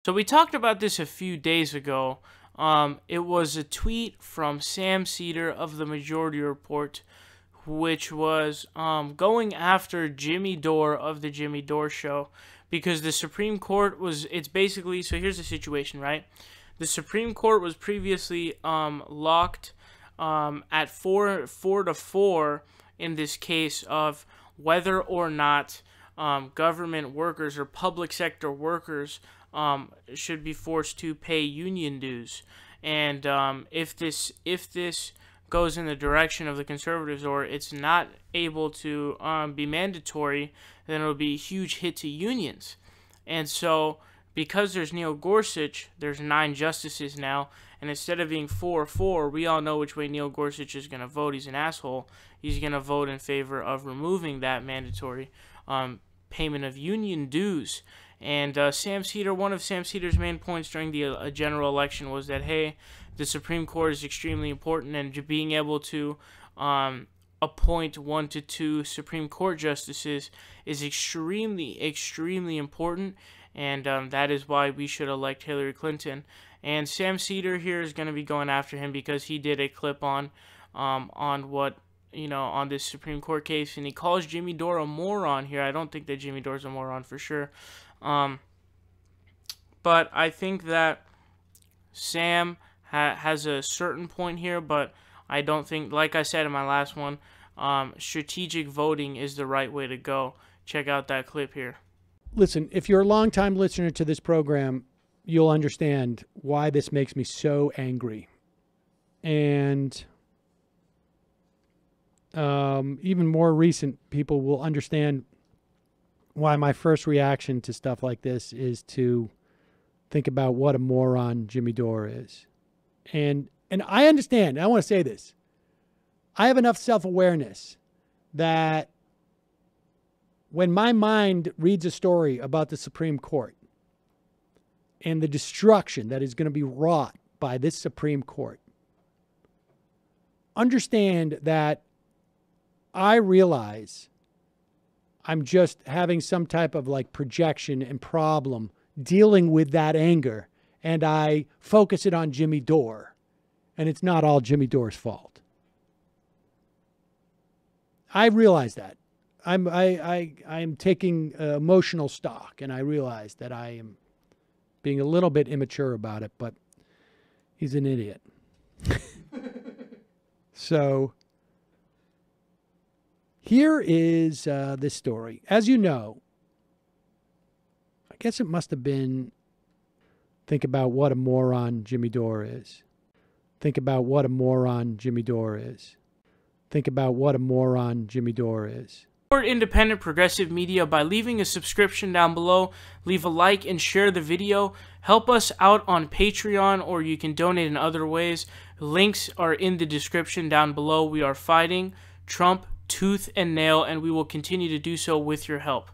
So we talked about this a few days ago. It was a tweet from Sam Seder of the Majority Report, which was going after Jimmy Dore of the Jimmy Dore Show, because the Supreme Court was, it's basically, so here's the situation, right? The Supreme Court was previously locked at 4-4 in this case of whether or not government workers or public sector workers should be forced to pay union dues. And if this goes in the direction of the conservatives, or it's not able to be mandatory, then it'll be a huge hit to unions. And so, because there's Neil Gorsuch, there's 9 justices now, and instead of being 4-4, we all know which way Neil Gorsuch is going to vote. He's an asshole. He's going to vote in favor of removing that mandatory payment of union dues. And Sam Seder, one of Sam Seder's main points during the general election was that, hey, the Supreme Court is extremely important, and being able to appoint 1 to 2 Supreme Court justices is extremely, extremely important, and that is why we should elect Hillary Clinton. And Sam Seder here is going to be going after him because he did a clip on what, on this Supreme Court case, and he calls Jimmy Dore a moron here. I don't think that Jimmy Dore's a moron for sure. But I think that Sam has a certain point here, but I don't think, like I said in my last one, strategic voting is the right way to go. Check out that clip here. Listen, if you're a longtime listener to this program, you'll understand why this makes me so angry. And even more recent people will understand why my first reaction to stuff like this is to think about what a moron Jimmy Dore is. And I understand, I want to say this. I have enough self-awareness that when my mind reads a story about the Supreme Court and the destruction that is going to be wrought by this Supreme Court, understand that I realize I'm just having some type of like projection and problem dealing with that anger, and I focus it on Jimmy Dore, and it's not all Jimmy Dore's fault. I realize that. I'm taking emotional stock, and I realize that I am being a little bit immature about it, but he's an idiot. So here is this story. As you know, I guess it must have been, think about what a moron Jimmy Dore is. Think about what a moron Jimmy Dore is. Think about what a moron Jimmy Dore is. Support independent progressive media by leaving a subscription down below. Leave a like and share the video. Help us out on Patreon, or you can donate in other ways. Links are in the description down below. We are fighting Trump tooth and nail, and we will continue to do so with your help.